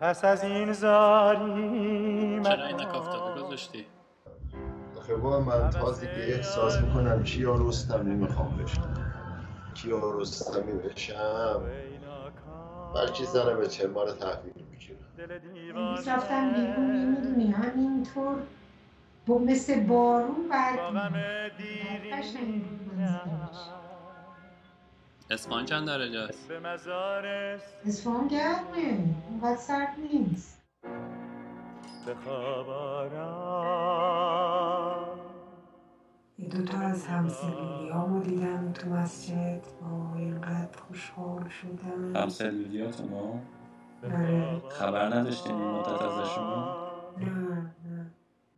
پس از این زاری چرا این افتاده گذاشتی؟ آخه با من تازگی احساس میکنم کیارستمی میخوام بشم. کیارستمی بشم بلکه زنه به چه ما رو تحویل میگیرم. امروز رفتم بیرون میدونی همینطور مثل بارون برد میاد. قشنگ بود منظرش. اصفهان چند درجه است؟ اصفهان گرمه اونقدر سرد نیست. یه دوتا از همسلولیامو دیدم تو مسجد اینقدر خوشحال شدم. همسلولیاتونو؟ آره. خبر نداشتین این مدت ازشون؟ نه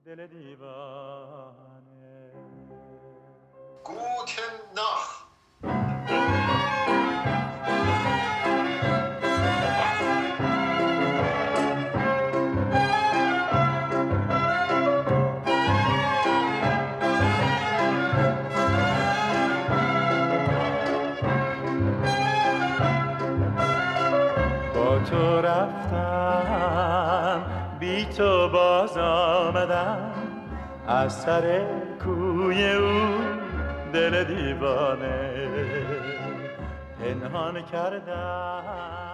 دل دیوانه گوتن ناخ. تو رفتم بی تو باز آمدم از سر کوی او دل دیوانه پنهان کردم